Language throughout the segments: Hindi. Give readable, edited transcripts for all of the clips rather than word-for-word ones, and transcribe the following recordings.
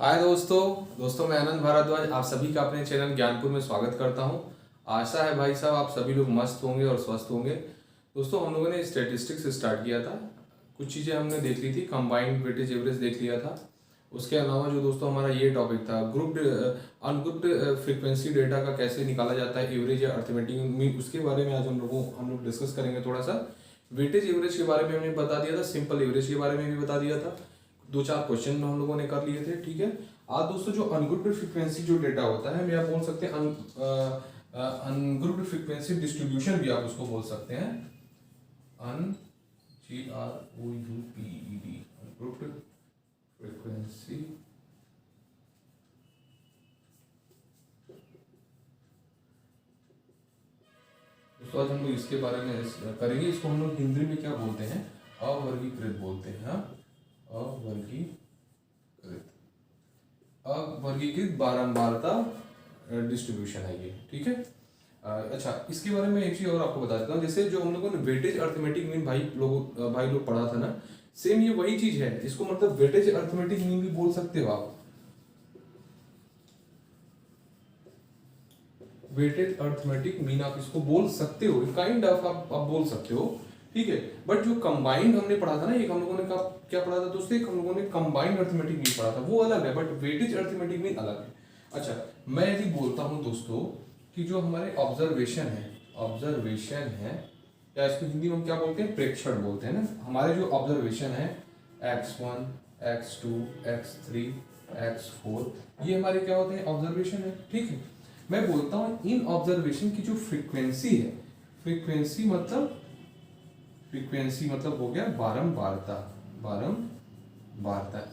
हाय दोस्तों मैं आनंद भारद्वाज आप सभी का अपने चैनल ज्ञानपुर में स्वागत करता हूं। आशा है भाई साहब आप सभी लोग मस्त होंगे और स्वस्थ होंगे। दोस्तों हम लोगों ने स्टैटिस्टिक्स स्टार्ट किया था, कुछ चीज़ें हमने देख ली थी, कंबाइंड वेटेज एवरेज देख लिया था। उसके अलावा जो दोस्तों हमारा ये टॉपिक था अनग्रुप्ड फ्रीक्वेंसी डेटा का कैसे निकाला जाता है, एवरेज या अर्थमेटिक मीन, उसके बारे में आज हम लोग डिस्कस करेंगे थोड़ा सा। वेटेज एवरेज के बारे में हमने बता दिया था, सिंपल एवरेज के बारे में भी बता दिया था, दो चार क्वेश्चन हम लोगों ने कर लिए थे। ठीक है, आज दोस्तों जो अनग्रुप्ड फ्रीक्वेंसी जो डेटा होता है, हम या बोल सकते हैं अनग्रुप्ड फ्रीक्वेंसी डिस्ट्रीब्यूशन भी आप उसको बोल सकते हैं, अनग्रुप्ड फ्रीक्वेंसी। दोस्तों आज हम लोग इसके बारे में करेंगे। इसको हम लोग हिंदी में क्या बोलते हैं, अवर्गीकृत बोलते हैं। हाँ, अवर्गीकृत बारंबारता डिस्ट्रीब्यूशन है ये। ठीक है, अच्छा इसके बारे में एक चीज और आपको बता देता हूँ। जैसे जो हम लोगों ने वेटेज अर्थमेटिक मीन भाई लोग पढ़ा था ना, सेम ये वही चीज है। इसको मतलब वेटेज अर्थमेटिक मीन भी बोल सकते हो आप, वेटेज अर्थमेटिक मीन आप इसको बोल सकते हो, काइंड ऑफ आप बोल सकते हो। ठीक है, बट जो कंबाइंड हमने पढ़ा था ना, एक हम लोगों ने क्या पढ़ा था दोस्तों, एक हम लोगों ने कंबाइंड अर्थमेटिक मीन पढ़ा था, वो अलग है, बट वेटेज अर्थमेटिक मीन अलग है। अच्छा, मैं यदि बोलता हूं दोस्तों कि जो हमारे ऑब्जर्वेशन है, या इसको हिंदी में हम क्या बोलते हैं, प्रेक्षण बोलते हैं ना। हमारे जो ऑब्जर्वेशन है x1, x2, x3, x4, ये हमारे क्या होते हैं, ऑब्जर्वेशन है। ठीक है, मैं बोलता हूं इन ऑब्जर्वेशन की जो फ्रीक्वेंसी है, फ्रीक्वेंसी मतलब हो गया बारंबारता।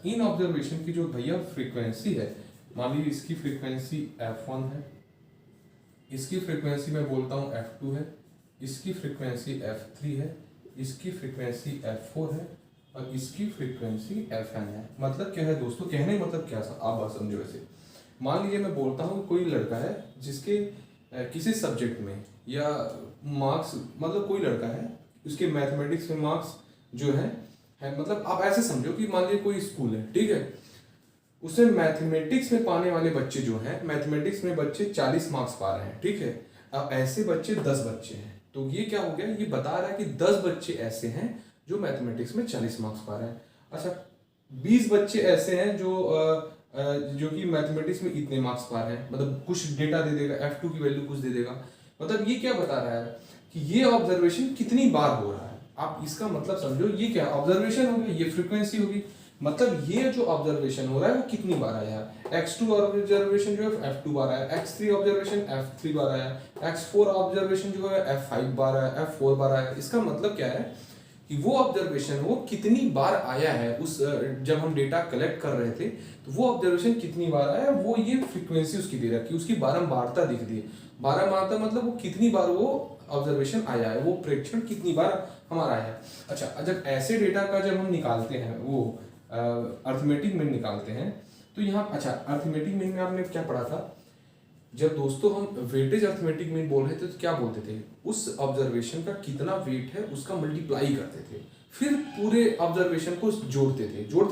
इन ऑब्जर्वेशन की जो भैया फ्रीक्वेंसी है, मान लीजिए इसकी फ्रीक्वेंसी f1 है, इसकी फ्रीक्वेंसी मैं बोलता हूं f2 है, इसकी फ्रीक्वेंसी f3 है, इसकी फ्रीक्वेंसी f4 है, और इसकी फ्रीक्वेंसी fn है। मतलब क्या है दोस्तों, कहने मतलब क्या आप बात समझो। ऐसे मान लीजिए मैं बोलता हूँ कोई लड़का है जिसके किसी सब्जेक्ट में या मार्क्स, मतलब कोई लड़का है उसके मैथमेटिक्स में मार्क्स जो है मतलब आप ऐसे समझो कि मान लीजिए कोई स्कूल है, ठीक है, उसमें मैथमेटिक्स में पाने वाले बच्चे जो हैं, मैथमेटिक्स में बच्चे 40 मार्क्स पा रहे हैं। ठीक है, अब ऐसे बच्चे 10 बच्चे हैं, तो ये क्या हो गया, ये बता रहा है कि 10 बच्चे ऐसे हैं जो मैथमेटिक्स में 40 मार्क्स पा रहे हैं। अच्छा, 20 बच्चे ऐसे हैं जो कि मैथमेटिक्स में इतने मार्क्स पा रहे हैं, मतलब कुछ डेटा दे देगा, f2 की वैल्यू कुछ दे देगा। मतलब ये क्या बता रहा है कि ये ऑब्जर्वेशन कितनी बार हो रहा है। आप इसका मतलब समझो, ये क्या ऑब्जर्वेशन हो गया, ये फ्रीक्वेंसी होगी, मतलब ये जो ऑब्जर्वेशन हो रहा है वो कितनी बार आया। x2 ऑब्जर्वेशन जो है f2 बार आया, x3 ऑब्जर्वेशन f3 बार आया, x4 ऑब्जर्वेशन जो है f5 बार आया, f4 बार आया। इसका मतलब क्या है कि वो ऑब्जर्वेशन वो कितनी बार आया है, उस जब हम डेटा कलेक्ट कर रहे थे तो वो ऑब्जर्वेशन कितनी बार आया, वो ये फ्रीक्वेंसी उसकी दे रखी है, उसकी बारंबारता दिख रही है। बारंबारता मतलब वो कितनी बार वो ऑब्जर्वेशन आया है, वो प्रेक्षण कितनी बार हमारा आया है। अच्छा, जब ऐसे डेटा का जब हम निकालते हैं, वो अर्थमेटिक मीन निकालते हैं, तो यहाँ अच्छा अर्थमेटिक मीन में आपने क्या पढ़ा था, जब दोस्तों हम वेटेज अर्थमेटिक मीन बोल रहे थे तो क्या बोलते थे, उस ऑब्जर्वेशन का कितना वेट है उसका मल्टीप्लाई करते थे, फिर पूरे ऑब्जर्वेशन को जोड़ते थे। तो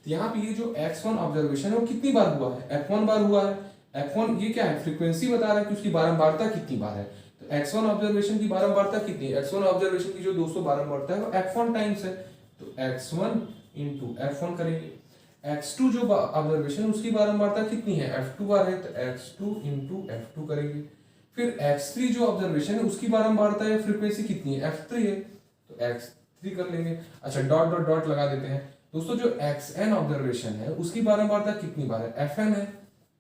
यहाँ पे ये जो x1 ऑब्जर्वेशन है वो कितनी बार हुआ है, f1 बार हुआ है। f1 ये क्या है, फ्रीक्वेंसी बता रहा है कि उसकी बारंबारता कितनी बार है। तो x1 ऑब्जर्वेशन की बारंबारता कितनी है, x1 ऑब्जर्वेशन की जो दोस्तों बारंबारता है वो f1 टाइम्स है, तो x1 इंटू f1 करेंगे। x2 जो ऑब्जर्वेशन है उसकी बारंबारता कितनी है, f2 बार है, तो x2 इंटू f2 करेंगे। फिर x3 जो ऑब्जर्वेशन है उसकी बारंबारता या फ्रीक्वेंसी कितनी है, f3 है, तो x3 कर लेंगे। अच्छा, डॉट डॉट डॉट लगा देते हैं दोस्तों। जो xn ऑब्जर्वेशन है उसकी बारंबारता कितनी बार है, fn है,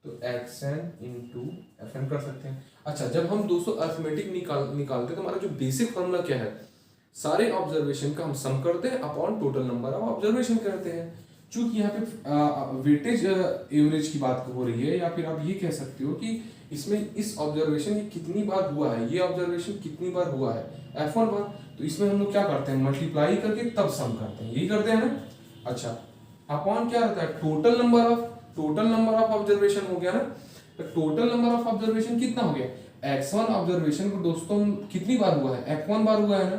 तो xn इंटू fn कर सकते हैं। अच्छा, जब हम दोस्तों अर्थमेटिक निकालते हैं तो हमारा जो बेसिक फॉर्मूला क्या है, सारे ऑब्जर्वेशन का हम सम करते हैं upon total number of observation करते हैं। चूंकि यहाँ पे वेटेज एवरेज की बात हो रही है, या फिर आप ये कह सकते हो कि इसमें इस ऑब्जर्वेशन ये कितनी बार हुआ है, ये ऑब्जर्वेशन कितनी बार हुआ है, f1 बार, तो इसमें हम लोग क्या करते हैं, मल्टीप्लाई करके तब सम करते हैं, यही करते हैं ना। अच्छा, अपॉन क्या रहता है, टोटल नंबर ऑफ ऑब्जर्वेशन हो गया ना। तो टोटल नंबर ऑफ ऑब्जर्वेशन कितना हो गया, x1 ऑब्जर्वेशन को दोस्तों कितनी बार हुआ है, f1 बार हुआ है ना।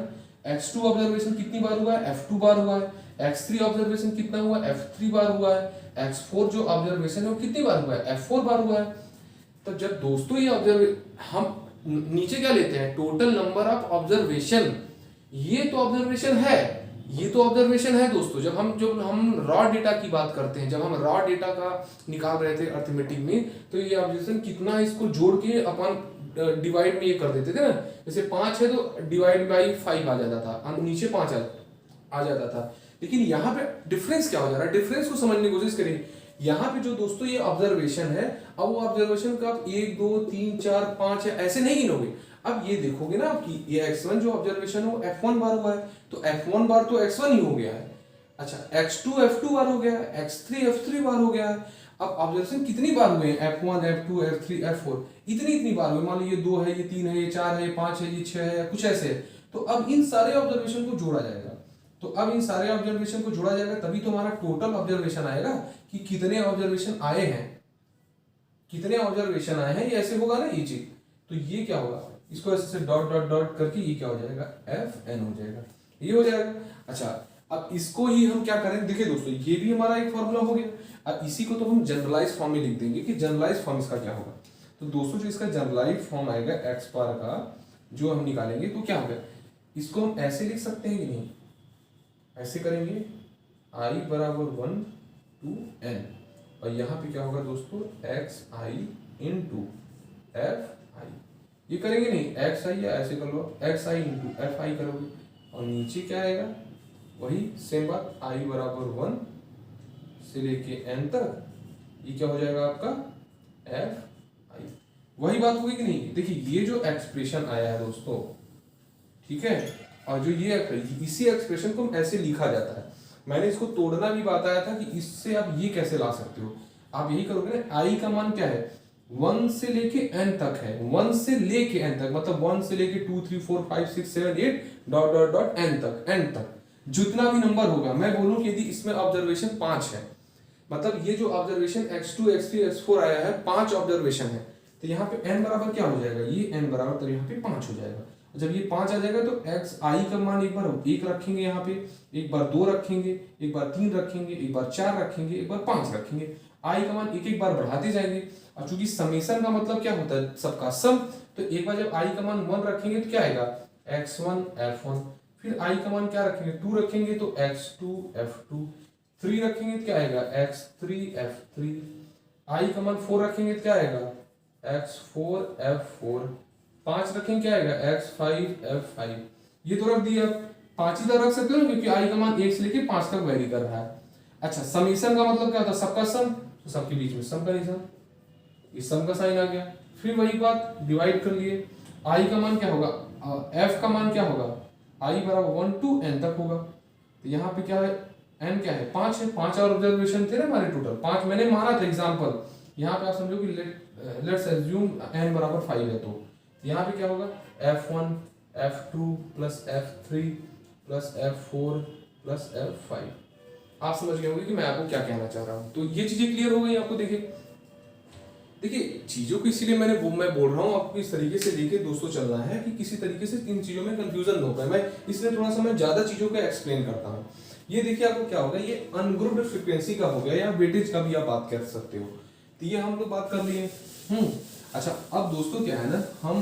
x2 ऑब्जर्वेशन कितनी बार हुआ है, f2 बार हुआ है। x3 ऑब्जर्वेशन कितना हुआ, f3 बार हुआ है, x4 जो ऑब्जर्वेशन है वो कितनी बार हुआ है, f4 बार हुआ है। तो जब दोस्तों ये हम नीचे क्या लेते हैं, टोटल नंबर ऑफ ऑब्जर्वेशन, ये तो ऑब्जर्वेशन है, ये तो ऑब्जर्वेशन है दोस्तों। जब हम रॉ डेटा की बात करते हैं, जब हम रॉ डेटा का निकाल रहे थे अर्थमेटिक में, तो ये ऑब्जर्वेशन कितना है इसको जोड़ के अपन डिवाइड में ये कर देते थे ना, जैसे 5 है तो डिवाइड बाई 5 आ जाता था, नीचे 5 आ जाता था। लेकिन यहाँ पे डिफरेंस क्या हो जा रहा है, डिफरेंस को समझने की कोशिश करिए। यहाँ पे जो दोस्तों ये ऑब्जर्वेशन है, अब वो ऑब्जर्वेशन का आप 1 2 3 4 5 है ऐसे नहीं गिनोगे, अब ये देखोगे ना आपकी ये x1 जो ऑब्जर्वेशन है वो f1 बार हुआ है, तो f1 बार तो x1 ही हो गया है। अच्छा x2 f2 बार हो गया है, x3 f3 बार हो गया है। अब ऑब्जर्वेशन कितनी बार हुए हैं, f1 f2 f3 f4, इतनी बार हुए। मान लो ये 2 है, ये 3 है, ये 4 है, ये 5 है, ये 6 है, कुछ ऐसे है। तो अब इन सारे ऑब्जर्वेशन को जोड़ा जाएगा, तो अब इन सारे ऑब्जर्वेशन को जोड़ा जाएगा, तभी तो हमारा टोटल ऑब्जर्वेशन आएगा कि कितने ऑब्जर्वेशन आए हैं, कितने ऑब्जर्वेशन आए हैं, ये ऐसे होगा ना ये चीज। तो ये क्या होगा, इसको ऐसे डॉट डॉट डॉट करके ये क्या हो जाएगा, FN हो जाएगा, ये हो जाएगा। अच्छा अब इसको ही हम क्या करें, देखिए दोस्तों ये भी हमारा एक फॉर्मूला हो गया। अब इसी को तो हम जनरलाइज फॉर्म में लिख देंगे कि जनरलाइज फॉर्म इसका क्या होगा। तो दोस्तों जो इसका जनरलाइज फॉर्म आएगा x बार का जो हम निकालेंगे, तो क्या होगा, इसको हम ऐसे लिख सकते हैं कि नहीं, ऐसे करेंगे I बराबर 1 to n, और यहाँ पे क्या होगा दोस्तों xi इंटू fi, ये करेंगे नहीं xi, या ऐसे कर लो xi इंटू fi करोगे, और नीचे क्या आएगा वही सेम बात, I बराबर 1 से लेके n तक, ये क्या हो जाएगा आपका fi, वही बात होगी कि नहीं। देखिए ये जो एक्सप्रेशन आया है दोस्तों, ठीक है, और जो ये इसी एक्सप्रेशन को ऐसे लिखा जाता है। मैंने इसको तोड़ना भी बताया था कि इससे आप ये कैसे ला सकते हो। आप यही करोगे ना, आई का मान क्या है 1 से लेके n तक है, 1 से लेके n तक, मतलब 1 से लेके 2 3 4 5 6 7 8 डॉट डॉट डॉट n तक जितना भी नंबर होगा। मैं बोलूं कि यदि इसमें ऑब्जर्वेशन 5 है, मतलब ये जो ऑब्जर्वेशन x2 x3 x4 आया है 5 ऑब्जर्वेशन है, तो यहाँ पे n बराबर क्या हो जाएगा, ये n बराबर तो यहाँ पे 5 हो जाएगा। जब ये 5 आ जाएगा तो xi का मान एक बार 1 रखेंगे, यहाँ पे एक बार 2 रखेंगे, एक बार 3 रखेंगे, एक बार 4 रखेंगे, एक बार 5 रखेंगे, i का मान एक एक बार बढ़ाते जाएंगे। और चूंकि समेशन का मतलब क्या होता है, सबका सम, तो एक बार जब i का मान 1 रखेंगे तो क्या आएगा x1 f1, फिर i का मान क्या रखेंगे 2 रखेंगे तो x2 f2, 3 रखेंगे तो क्या आएगा x3 f3, i का मान 4 रखेंगे तो क्या आएगा x4 f4, 5 रखेंगे क्या आएगा x5 f5। ये तो रख दिया, 5 ही तो रख सकते हो क्योंकि i का मान 1 से लेके 5 तक वेरी कर रहा है। अच्छा समेशन का मतलब क्या होता है, सबका सम, तो सबके बीच में सम का निशान, इस सम का साइन आ गया। फिर वही बात डिवाइड कर लिए, i का मान क्या होगा, f का मान क्या होगा, i बराबर 1 to n तक होगा। तो यहाँ पे क्या है, n क्या है 5 है, 5 और ऑब्जर्वेशन थे ना हमारे टोटल 5, मैंने माना था एग्जांपल। यहाँ पे आप समझो कि लेट्स अज्यूम n बराबर 5 है, तो यहाँ पे क्या होगा f1 f2 plus f3 plus f4 plus f5। आप समझ गए होंगे कि मैं आपको क्या कहना चाह रहा हूँ। तो ये चीजें क्लियर हो गई आपको। देखिए चीजों को इसीलिए मैं बोल रहा हूँ आपको इस तरीके से लेके दोस्तों चलना है कि किसी तरीके से इन चीजों में कंफ्यूजन न हो पाए। मैं इसलिए थोड़ा सा मैं ज्यादा चीजों का एक्सप्लेन करता हूँ। ये देखिए आपको क्या होगा, ये अनग्रुप्ड फ्रीक्वेंसी का हो गया या वेटेज का भी आप बात कर सकते हो। तो ये हम लोग बात कर लिए। अच्छा अब दोस्तों क्या है ना, हम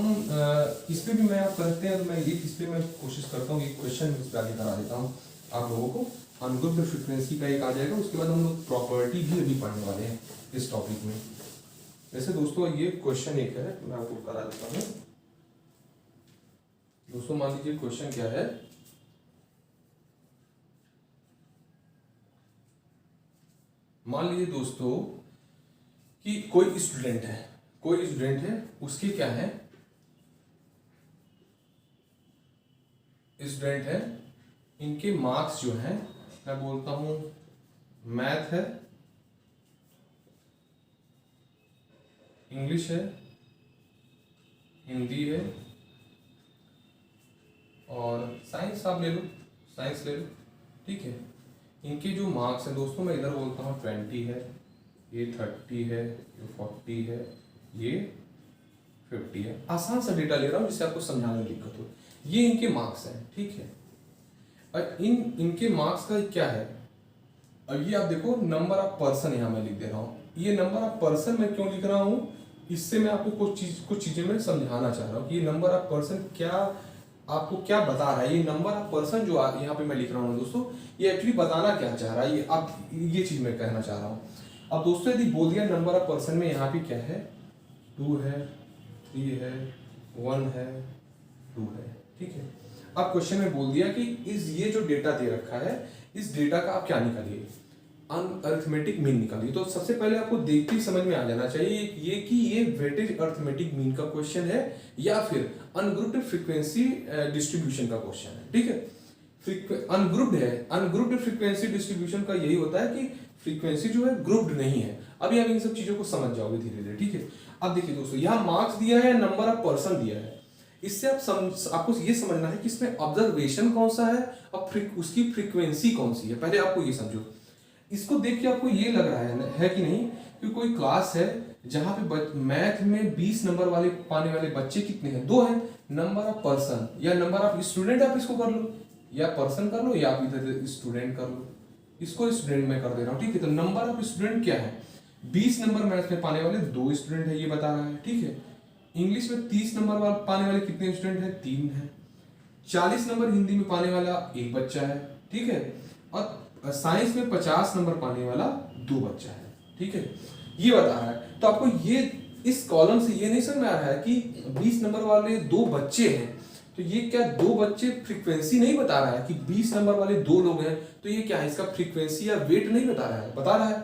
इस पे भी मैं आप करते हैं, तो मैं इस पे मैं कोशिश करता हूँ एक क्वेश्चन इस पे आगे करा देता हूँ आप लोगों को। अनग्रुप्ड फ्रीक्वेंसी का एक आ जाएगा, उसके बाद हम लोग प्रॉपर्टी भी अभी पढ़ने वाले हैं इस टॉपिक में। वैसे दोस्तों ये क्वेश्चन एक है, मैं आपको करा देता हूँ। दोस्तों मान लीजिए क्वेश्चन क्या है, मान लीजिए दोस्तों कि कोई स्टूडेंट है, उसके क्या है, स्टूडेंट है, इनके मार्क्स जो है मैं बोलता हूं मैथ है, इंग्लिश है, हिंदी है और साइंस आप ले लो, साइंस ले लो, ठीक है। इनके जो मार्क्स हैं दोस्तों, मैं इधर बोलता हूँ 20 है, ये 30 है, ये 40 है, ये 50 है। आसान सा डेटा ले रहा हूँ जिससे आपको समझाने में दिक्कत हो। ये इनके मार्क्स हैं, ठीक है। और इनके मार्क्स का क्या है, अब ये आप देखो नंबर ऑफ पर्सन यहाँ मैं लिख दे रहा हूँ। ये नंबर ऑफ पर्सन मैं क्यों लिख रहा हूँ, इससे मैं आपको कुछ चीजें मैं समझाना चाह रहा हूँ कि ये नंबर ऑफ पर्सन क्या आपको क्या बता रहा है। ये नंबर ऑफ पर्सन जो यहाँ पे मैं लिख रहा हूँ दोस्तों, ये एक्चुअली बताना क्या चाह रहा है, ये आप ये चीज मैं कहना चाह रहा हूँ। अब दोस्तों यदि बोल दिया नंबर ऑफ पर्सन में यहाँ पे क्या है, 2 है, 3 है, 1 है, 2 है, ठीक है। अब क्वेश्चन में बोल दिया कि ये जो डेटा दे रखा है, इस डेटा का आप क्या निकालिए, अरिथमेटिक मीन निकालिए। तो सबसे पहले आपको देखते ही समझ में आ जाना चाहिए ये कि ये वेटेज अरिथमेटिक मीन का क्वेश्चन है या फिर अनग्रुप्ड फ्रीक्वेंसी डिस्ट्रीब्यूशन का क्वेश्चन है, ठीक है। अनग्रुप्ड है, अनग्रुप्ड फ्रीक्वेंसी डिस्ट्रीब्यूशन का यही होता है कि फ्रीक्वेंसी जो है ग्रुप्ड नहीं है। अभी आप इन सब चीजों को समझ जाओगे धीरे धीरे, ठीक है। अब देखिए दोस्तों, यहाँ मार्क्स दिया है, नंबर ऑफ पर्सन दिया है, इससे आपको ये समझना है कि इसमें ऑब्जर्वेशन कौन सा है और उसकी फ्रीक्वेंसी कौन सी है। पहले आपको ये समझो, इसको देख के आपको ये लग रहा है कि नहीं कि कोई क्लास है जहां पे मैथ में 20 नंबर वाले पाने वाले बच्चे कितने हैं, 2 हैं। नंबर ऑफ पर्सन या नंबर ऑफ स्टूडेंट आप इसको कर लो, या पर्सन कर लो या आप इधर स्टूडेंट कर लो, इसको स्टूडेंट में कर दे रहा हूँ, ठीक है। तो नंबर ऑफ स्टूडेंट क्या है, 20 नंबर मैथ में पाने वाले 2 स्टूडेंट है, ये बता रहा है, ठीक है। इंग्लिश में 30 नंबर वाले पाने वाले कितने स्टूडेंट है, 3 है। 40 नंबर हिंदी में पाने वाला 1 बच्चा है, ठीक है। और साइंस में 50 नंबर पाने वाला 2 बच्चा है, ठीक है। ये बता रहा है। तो आपको ये इस कॉलम से ये नहीं समझ में आ रहा है कि 20 नंबर वाले 2 बच्चे हैं, तो ये क्या 2 बच्चे फ्रीक्वेंसी नहीं बता रहा है कि 20 नंबर वाले 2 लोग हैं, तो ये क्या है, इसका फ्रीक्वेंसी या वेट नहीं बता रहा है, बता रहा है।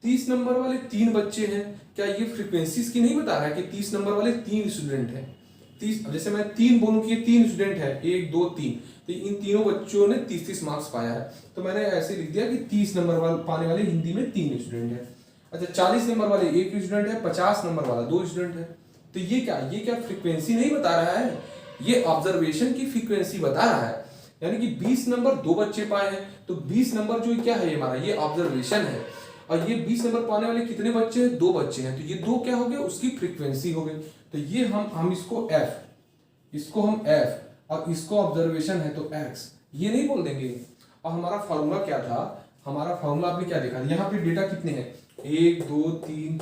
30 नंबर वाले 3 बच्चे हैं, क्या ये फ्रीक्वेंसी इसकी नहीं बता रहा है कि 30 नंबर वाले 3 स्टूडेंट हैं। 30 जैसे मैं 3 बोलूं कि ये 3 स्टूडेंट है, 1 2 3, तो इन तीनों बच्चों ने 30 मार्क्स पाया है, तो मैंने ऐसे लिख दिया कि 30 नंबर वाले पाने वाले हिंदी में 3 स्टूडेंट है। अच्छा 40 नंबर वाले 1 स्टूडेंट है, 50 नंबर वाला 2 स्टूडेंट है। तो ये क्या फ्रीक्वेंसी नहीं बता रहा है, ये ऑब्जर्वेशन की फ्रीक्वेंसी बता रहा है। यानी कि 20 नंबर 2 बच्चे पाए हैं, तो 20 नंबर जो क्या है हमारा, ये ऑब्जर्वेशन है। और ये 20 नंबर पाने वाले कितने बच्चे हैं, 2 बच्चे हैं, तो ये 2 क्या हो गए, उसकी फ्रीक्वेंसी हो गई। तो ये हम इसको f और इसको ऑब्जर्वेशन है तो x, ये नहीं बोल देंगे। और हमारा फॉर्मूला क्या था, हमारा फॉर्मूला आपने क्या देखा, यहाँ पे डेटा कितने हैं, 1 2 3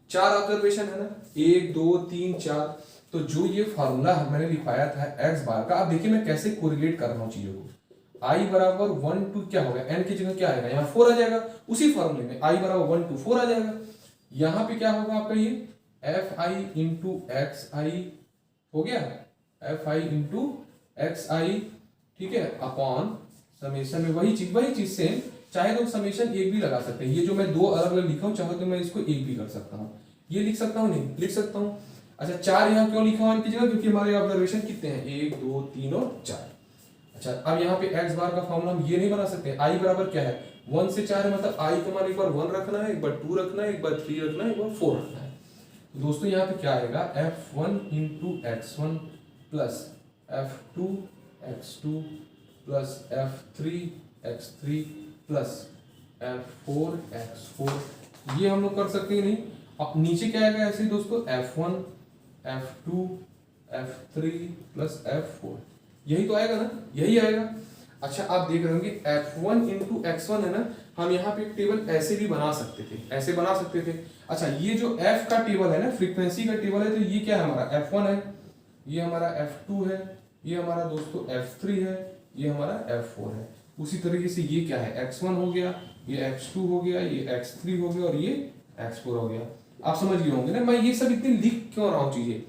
4 ऑब्जर्वेशन है ना, 1 2 3 4। तो जो ये फॉर्मूला मैंने लिखवाया था x बार का, आप देखिए मैं कैसे कोरिलेट कर रहा हूँ चीजों को। i बराबर 1 2 क्या होगा, n की जगह क्या आएगा, यहाँ 4 आ जाएगा। उसी फॉर्मूले में i बराबर 1 2 4 आ जाएगा। यहाँ पे क्या होगा आपका, ये fi इंटू एक्स आई हो गया, fi इंटू एक्स आई, ठीक है, अपॉन समेशन में वही चीज सेम। चाहे तो समेशन एक भी लगा सकते हैं, ये जो मैं 2 अलग अलग लिखा हूँ, चाहे तो मैं इसको एक भी कर सकता हूँ, ये लिख सकता हूँ, नहीं लिख सकता हूँ। अच्छा 4 यहाँ क्यों लिखा हुआ इनकी जगह, क्योंकि हमारे ऑब्जर्वेशन कितने हैं, 1 2 3 और 4। अच्छा अब यहाँ पे x बार का फॉर्मूला हम ये नहीं बना सकते, i बराबर क्या है, 1 से 4 है, मतलब i का मान एक बार 1 रखना है, एक बार 2 रखना है, एक बार 3 रखना है, एक बार 4 रखना है। तो दोस्तों यहाँ पे क्या आएगा, f1 into x1 plus f2 x2 plus f3 x3 plus f4 x4। ये हम लोग कर सकते हैं नहीं। अब नीचे क्या आएगा ऐसे ही दोस्तों, f1 f2 f3 plus f4, यही तो आएगा ना, यही आएगा। अच्छा आप देख रहे होंगे f1 इंटू x1 है ना, हम यहाँ पे एक टेबल ऐसे भी बना सकते थे, ऐसे बना सकते थे। अच्छा ये जो f का टेबल है ना, फ्रीक्वेंसी का टेबल है, तो ये क्या है हमारा f1 है, ये हमारा f2 है, ये हमारा दोस्तों f3 है, ये हमारा f4 है। उसी तरीके से ये क्या है, x1 हो गया, ये x2 हो गया, ये x3 हो गया और ये x4 हो गया। आप समझ गए होंगे ना, मैं ये सब इतनी लिख क्यों रहा हूँ चीजें,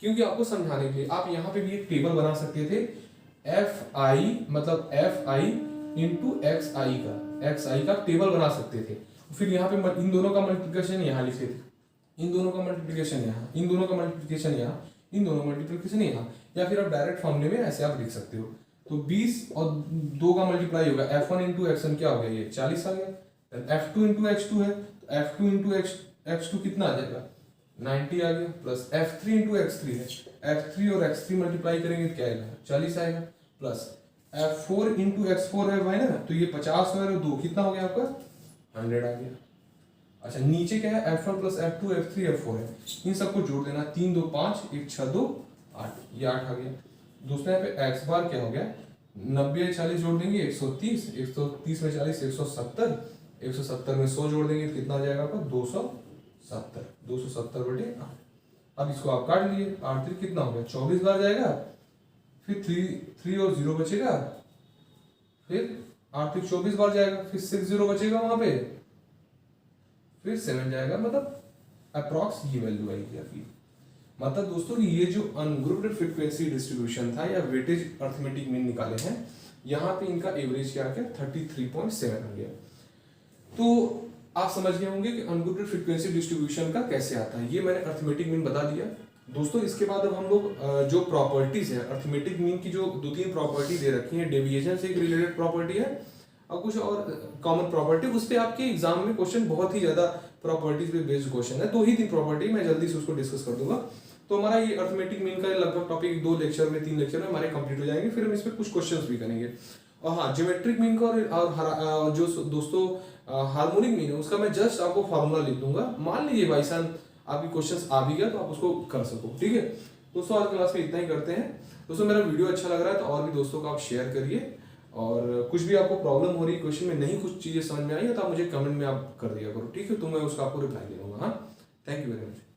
क्योंकि आपको समझाने के लिए। आप यहाँ पे भी एक टेबल बना सकते थे, fi मतलब fi इंटू xi का टेबल बना सकते थे। फिर यहाँ पे इन दोनों का मल्टीप्लिकेशन यहाँ लिखते थे, इन दोनों का मल्टीप्लिकेशन यहाँ, इन दोनों का मल्टीप्लिकेशन यहाँ, इन दोनों का मल्टीप्लिकेशन यहाँ, या फिर आप डायरेक्ट फॉर्मूले में ऐसे आप लिख सकते हो। तो 20 और 2 का मल्टीप्लाई होगा, f1 इंटू x1 क्या हो गया, ये 40 आ गया। f2 इंटू x2 है, तो f2 इंटू x2 कितना आ जाएगा, 90 आ गया। प्लस f3 इंटू x3 है, f3 और x3 मल्टीप्लाई करेंगे तो क्या आएगा, 40 आएगा। प्लस f4 इंटू x4 है भाई ना, तो ये 50 और 2 कितना हो गया आपका, 100 आ गया। अच्छा नीचे क्या है, f1 plus f2 f3 f4 है, इन सबको जोड़ देना, 3 2 5 1 6 2 8, ये 8 आ गया। दोस्तों यहाँ पे x बार क्या हो गया, 90 में 40 जोड़ देंगे 130, 130 में 40 170, 170 में 100 जोड़ देंगे तो कितना आ जाएगा आपका 270, 270/8। अब इसको आप काट लिए, 8 3 कितना हो गया 24 बार जाएगा, फिर 3 और 0 बचेगा, फिर 8 3 24 बार जाएगा, फिर 6 0 बचेगा वहां पे, फिर 7 जाएगा, मतलब अप्रॉक्स ये वैल्यू आएगी आपकी। मतलब दोस्तों ये जो अनग्रुप्ड फ्रीक्वेंसी डिस्ट्रीब्यूशन था या वेटेज अर्थमेटिक मीन निकाले हैं, यहाँ पे इनका एवरेज क्या आ गया 33.7 आ गया। तो आप समझ गए होंगे कि अनग्रुप्ड फ्रीक्वेंसी डिस्ट्रीब्यूशन का कैसे आता है, ये मैंने अर्थमेटिक मीन बता दिया दोस्तों। इसके बाद अब हम लोग जो प्रॉपर्टीज है अर्थमेटिक मीन की, जो 2-3 प्रॉपर्टी दे रखी है, डेविएशन से एक रिलेटेड प्रॉपर्टी है और कुछ और कॉमन प्रॉपर्टी, उस पर आपके एग्जाम में क्वेश्चन बहुत ही ज्यादा प्रॉपर्टीज पे बेस्ड क्वेश्चन है, 2 ही 3 प्रॉपर्टी मैं जल्दी से उसको डिस्कस कर दूंगा। तो हमारा ये अर्थमेटिक मीन का लगभग टॉपिक 2 लेक्चर में 3 लेक्चर में हमारे कंप्लीट हो जाएंगे, फिर हम इस पे कुछ क्वेश्चंस भी करेंगे। और हाँ, ज्योमेट्रिक मीन का और जो दोस्तों हार्मोनिक मीन है उसका मैं जस्ट आपको फॉर्मूला लिख दूंगा, मान लीजिए बाई चांस आपकी क्वेश्चंस आ भी गया तो आप उसको कर सको, ठीक है दोस्तों। आज क्लास में इतना ही करते हैं दोस्तों। मेरा वीडियो अच्छा लग रहा है तो और भी दोस्तों को आप शेयर करिए, और कुछ भी आपको प्रॉब्लम हो रही है, क्वेश्चन में नहीं कुछ चीजें समझ में आई है तो आप मुझे कमेंट में आप कर दिया करो, ठीक है, तो मैं उसका आपको रिप्लाई दे दूंगा। हाँ, थैंक यू वेरी मच।